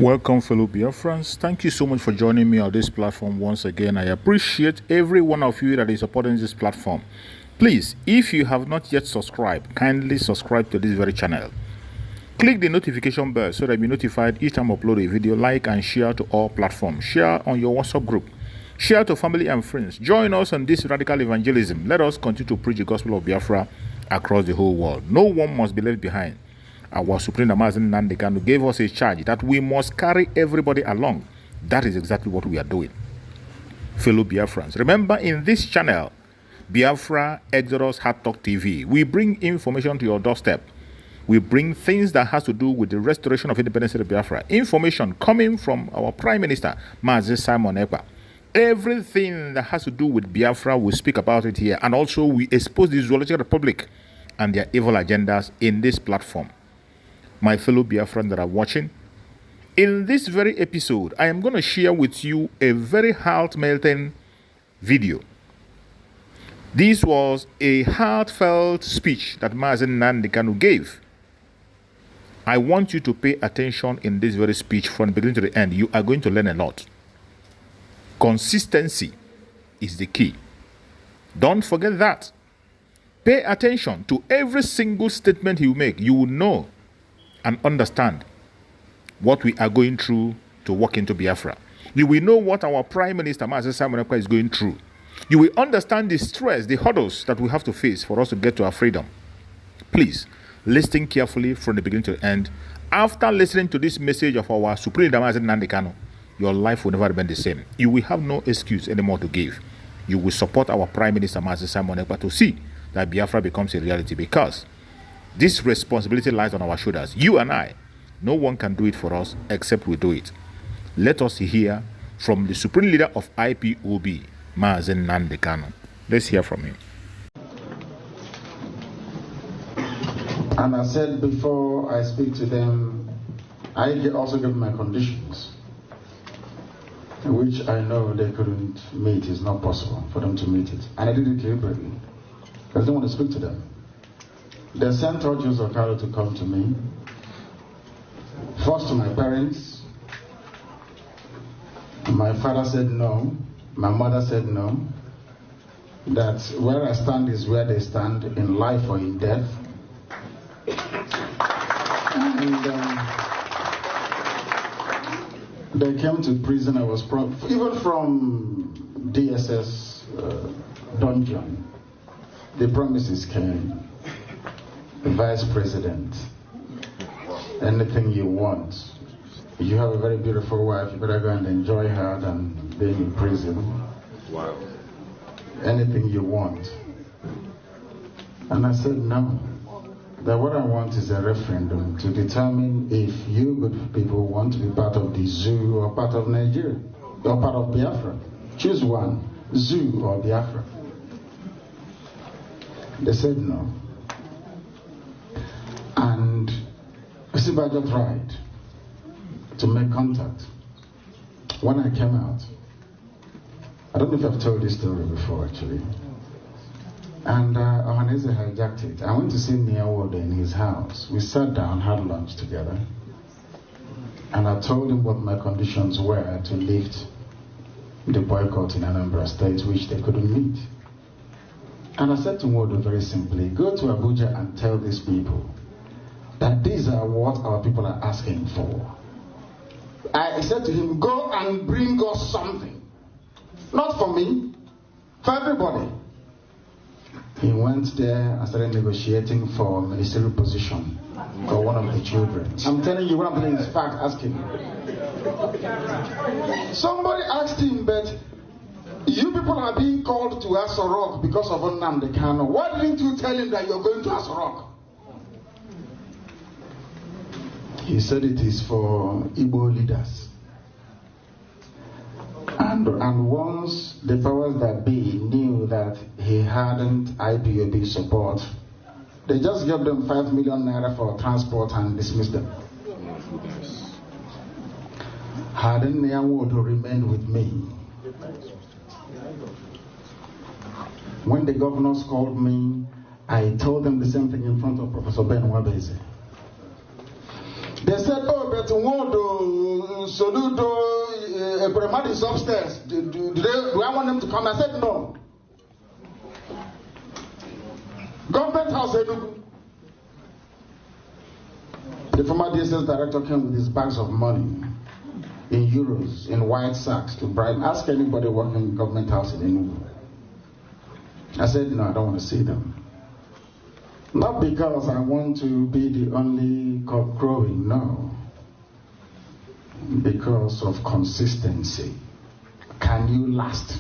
Welcome, fellow Biafrans. Thank you so much for joining me on this platform once again. I appreciate every one of you that is supporting this platform. Please, if you have not yet subscribed, kindly subscribe to this very channel. Click the notification bell so that you'll be notified each time I upload a video. Like and share to all platforms. Share on your WhatsApp group. Share to family and friends. Join us on this radical evangelism. Let us continue to preach the gospel of Biafra across the whole world. No one must be left behind. Our Supreme Mazi Nnamdi Kanu gave us a charge that we must carry everybody along. That is exactly what we are doing. Fellow Biafrans, remember in this channel, Biafra Exodus Hard Talk TV, we bring information to your doorstep. We bring things that has to do with the restoration of independence of Biafra. Information coming from our Prime Minister, Mazi Nnamdi. Everything that has to do with Biafra, we speak about it here. And also we expose the Zoological Republic and their evil agendas in this platform. My fellow Biafrans that are watching, in this very episode, I am going to share with you a very heart-melting video. This was a heartfelt speech that Mazi Nnamdi Kanu gave. I want you to pay attention in this very speech from the beginning to the end. You are going to learn a lot. Consistency is the key. Don't forget that. Pay attention to every single statement he will make. You will know and understand what we are going through to walk into Biafra. You will know what our Prime Minister, Mazi Nnamdi, is going through. You will understand the stress, the hurdles that we have to face for us to get to our freedom. Please, listen carefully from the beginning to the end. After listening to this message of our Supreme Leader, Mazi Nnamdi Kanu, your life will never be the same. You will have no excuse anymore to give. You will support our Prime Minister, Mazi Nnamdi, to see that Biafra becomes a reality, because this responsibility lies on our shoulders. You and I. No one can do it for us except we do it. Let us hear from the Supreme Leader of IPOB, Mazi Nnamdi Kanu. Let's hear from him. And I said before I speak to them, I also give my conditions, which I know they couldn't meet. It's not possible for them to meet it. And I did it deliberately, because I don't want to speak to them. They sent all Jews of Cairo to come to me. First to my parents. My father said no. My mother said no. That where I stand is where they stand, in life or in death. And they came to prison. I was even from DSS dungeon. The promises came. The Vice President, anything you want. If you have a very beautiful wife, you better go and enjoy her than being in prison. Wow. Anything you want. And I said no. That what I want is a referendum to determine if you good people want to be part of the zoo or part of Nigeria, or part of Biafra. Choose one, zoo or Biafra. They said no. And Isibajo tried to make contact. When I came out, I don't know if I've told this story before actually, and Ohaneze hijacked it. I went to see Nia Wode in his house. We sat down, had lunch together, and I told him what my conditions were to lift the boycott in Anambra State, which they couldn't meet. And I said to Wode very simply, go to Abuja and tell these people that these are what our people are asking for. I said to him, go and bring us something. Not for me, for everybody. He went there and started negotiating for a ministerial position for one of the children. I'm telling you what I'm telling you is fact, ask him. Somebody asked him, but you people are being called to Asorok because of Nnamdi Kanu. Why didn't you tell him that you're going to Asorok? He said it is for Igbo leaders. And once the powers that be knew that he hadn't IPOB support, they just gave them 5 million naira for transport and dismissed them. Hadn't Nyawodo remained with me, when the governors called me, I told them the same thing in front of Professor Ben Wabese. They said, oh, Robert Nwodo, Soludo, Ebremad is upstairs. Do I want them to come? I said no. Government House Enugu. The former DSS director came with his bags of money in euros, in white sacks to bribe. Ask anybody working in Government House in Enugu. I said, no, I don't want to see them. Not because I want to be the only cock crowing, no. Because of consistency. Can you last?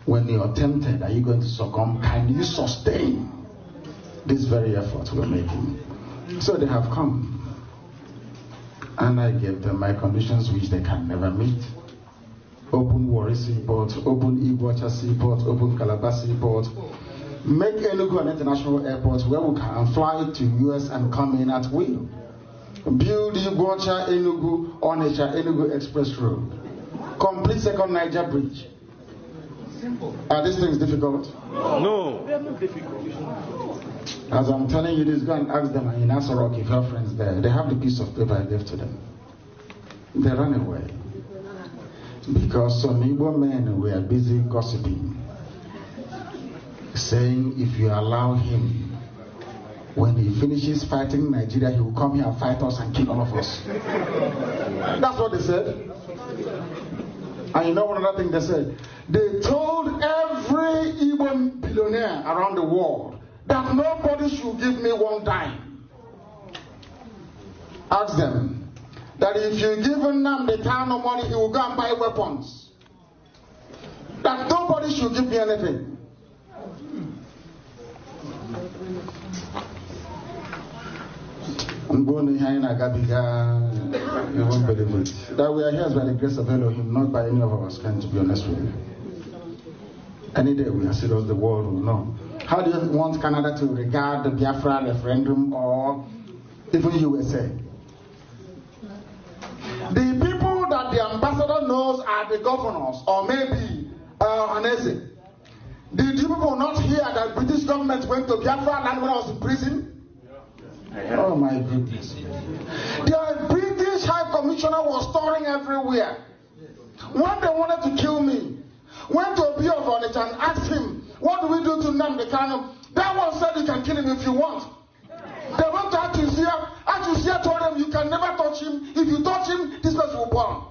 When you're tempted, are you going to succumb? Can you sustain this very effort we're making? So they have come. And I gave them my conditions which they can never meet. Open Warri Seaport, open Iguacha Seaport, open Calabar Seaport. Make Enugu an international airport where we can fly to US and come in at will. Build Iguacha Enugu Onitsha Enugu Express Road. Complete second Niger Bridge. Simple. Are these things difficult? No. They are not difficult. As I'm telling you this, go and ask them in Asorok if your friends there. They have the piece of paper I gave to them. They ran away. Because some Igbo men were busy gossiping. Saying if you allow him, when he finishes fighting Nigeria, he will come here and fight us and kill all of us. That's what they said. And you know one other thing they said? They told every Igbo billionaire around the world that nobody should give me one dime. Ask them that if you give Nnamdi Kanu money, he will go and buy weapons. That nobody should give me anything. I'm going to Haina Gabiga, you won't believe it. That we are here by the grace of Elohim, not by any of our strength, to be honest with you. Any day we are serious, the world will know. How do you want Canada to regard the Biafra referendum or even USA? The people that the ambassador knows are the governors, or maybe Hanese. Did you people not hear that British government went to Biafra land when I was in prison? Oh my goodness. The British High Commissioner was touring everywhere. When they wanted to kill me, went to a of Onitsha and asked him, what do we do to Nnamdi Kanu? That one said you can kill him if you want. They went to Atusia. Atusia told them you can never touch him. If you touch him, this person will burn.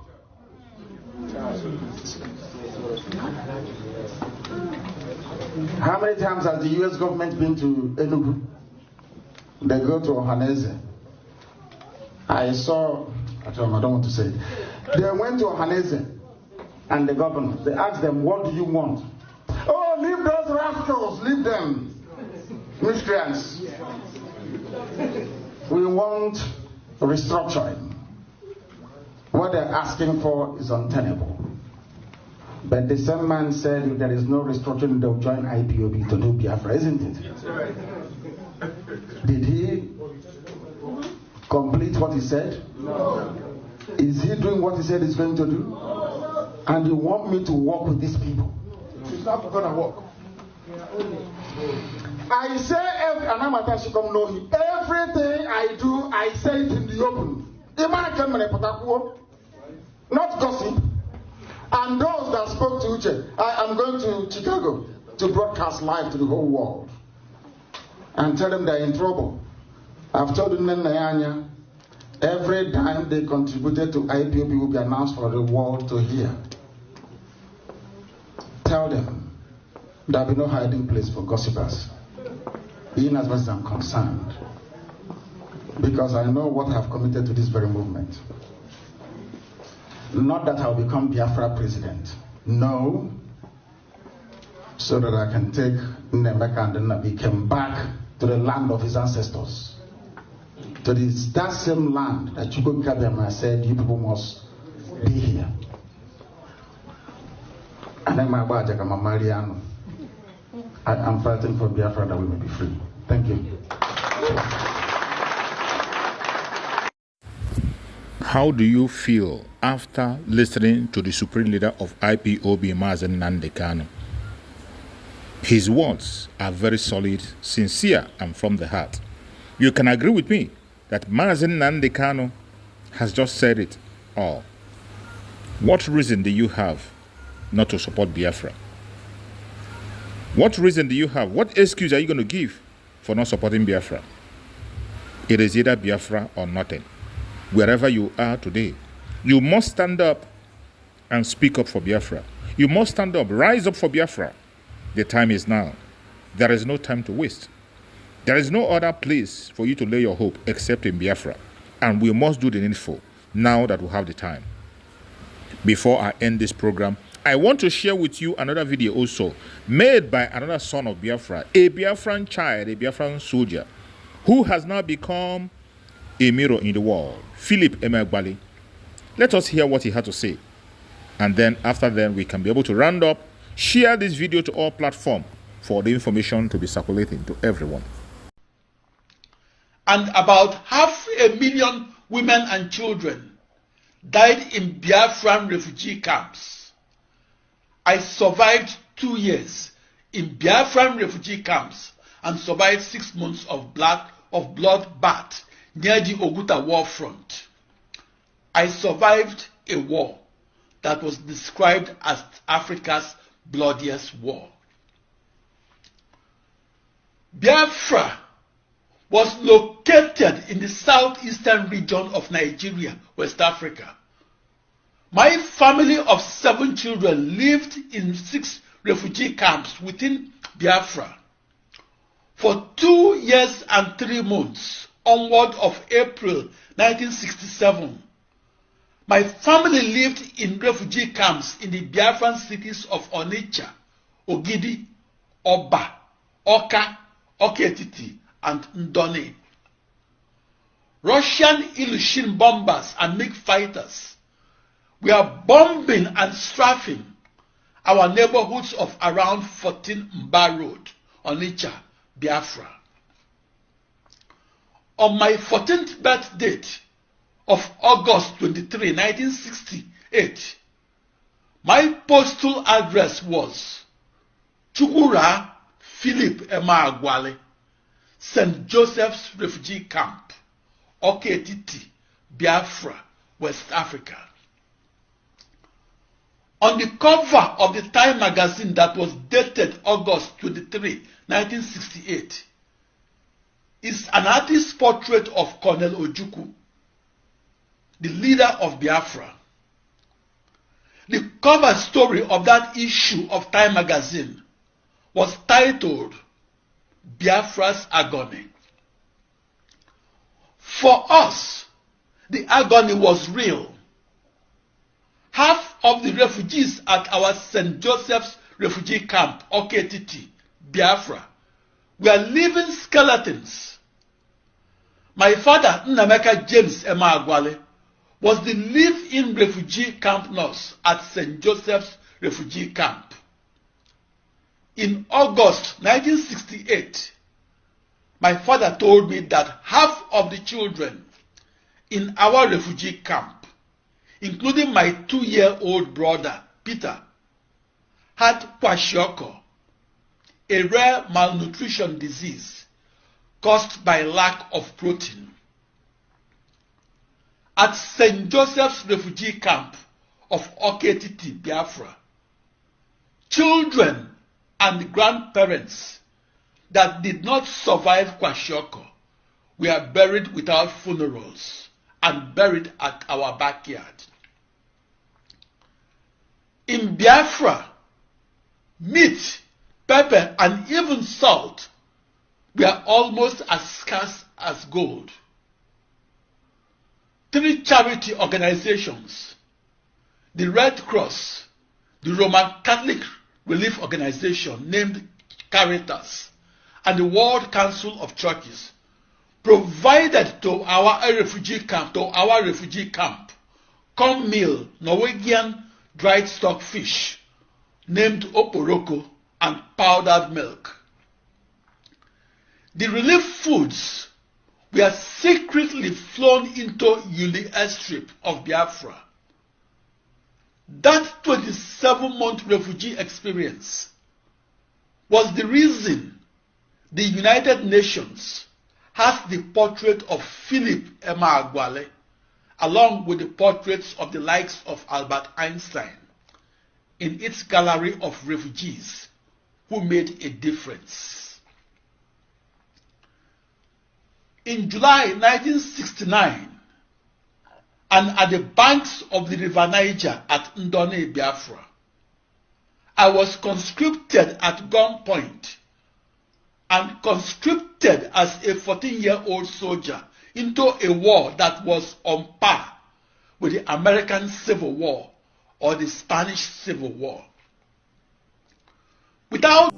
How many times has the US government been to Enugu? They go to Ohaneze. I don't want to say it. They went to Ohaneze and the governor. They asked them, what do you want? Oh, leave those rascals, leave them. Miscreants. We want restructuring. What they're asking for is untenable. But the same man said if there is no restructuring, they'll join IPOB to do Biafra, isn't it? Did he complete what he said? No. Is he doing what he said he's going to do? No. And you want me to work with these people? It's not going to work. I say, and I'm attached to know him. Everything I do, I say it in the open. Not gossip. And those that spoke to Uche, I am going to Chicago to broadcast live to the whole world and tell them they're in trouble. I've told them Nayanya, every time they contributed to IPOB will be announced for the world to hear. Tell them there'll be no hiding place for gossipers, even as much as I'm concerned, because I know what I have committed to this very movement. Not that I'll become Biafra president. No. So that I can take Nnemeka and Nnabi back to the land of his ancestors. To that same land that Chukwu Kabiyama said, you people must be here. And then my Mariano. I'm fighting for Biafra that we may be free. Thank you. How do you feel after listening to the Supreme Leader of IPOB, Mazi Nnamdi Kanu? His words are very solid, sincere, and from the heart. You can agree with me that Mazi Nnamdi Kanu has just said it all. What reason do you have not to support Biafra? What reason do you have? What excuse are you going to give for not supporting Biafra? It is either Biafra or nothing. Wherever you are today, you must stand up and speak up for Biafra. You must stand up, rise up for Biafra. The time is now. There is no time to waste. There is no other place for you to lay your hope except in Biafra. And we must do the needful now that we have the time. Before I end this program, I want to share with you another video also made by another son of Biafra, a Biafran child, a Biafran soldier, who has now become a mirror in the world, Philip Emegbali. Let us hear what he had to say. And then after that, we can be able to round up, share this video to all platforms for the information to be circulating to everyone. And about 500,000 women and children died in Biafran refugee camps. I survived 2 years in Biafran refugee camps and survived 6 months of bloodbath near the Oguta war front. I survived a war that was described as Africa's bloodiest war. Biafra was located in the southeastern region of Nigeria, West Africa. My family of 7 children lived in 6 refugee camps within Biafra. For 2 years and 3 months, onward of April 1967, my family lived in refugee camps in the Biafran cities of Onitsha, Ogidi, Oba, Oka, Oketiti, and Ndone. Russian Ilyushin bombers and MiG fighters were bombing and strafing our neighborhoods of around 14 Mba Road, Onitsha, Biafra. On my 14th birthday of August 23, 1968, my postal address was Chukura Philip Emeagwali, St. Joseph's Refugee Camp, Oketiti, Biafra, West Africa. On the cover of the Time magazine that was dated August 23, 1968, is an artist's portrait of Colonel Ojukwu, the leader of Biafra. The cover story of that issue of Time magazine was titled Biafra's Agony. For us, the agony was real. Half of the refugees at our St. Joseph's refugee camp, Oketiti, Biafra, were living skeletons. My father, Nnameka James Emeagwali, was the live-in refugee camp nurse at St. Joseph's refugee camp. In August 1968, my father told me that half of the children in our refugee camp, including my 2-year-old brother, Peter, had kwashiorkor, a rare malnutrition disease caused by lack of protein. At St. Joseph's refugee camp of Oketiti, Biafra, children and grandparents that did not survive kwashiorkor were buried without funerals and buried at our backyard. In Biafra, meat, pepper, and even salt were almost as scarce as gold. 3 charity organizations, the Red Cross, the Roman Catholic Relief Organization named Caritas, and the World Council of Churches, provided to our refugee camp corn meal, Norwegian dried stockfish named oporoko, and powdered milk. The relief foods were secretly flown into Yuli airstrip of Biafra. That 27-month refugee experience was the reason the United Nations has the portrait of Philip Emeagwali along with the portraits of the likes of Albert Einstein, in its gallery of refugees who made a difference. In July 1969, and at the banks of the River Niger at Ndone, Biafra, I was conscripted at gunpoint and conscripted as a 14-year-old soldier into a war that was on par with the American Civil War or the Spanish Civil War. Without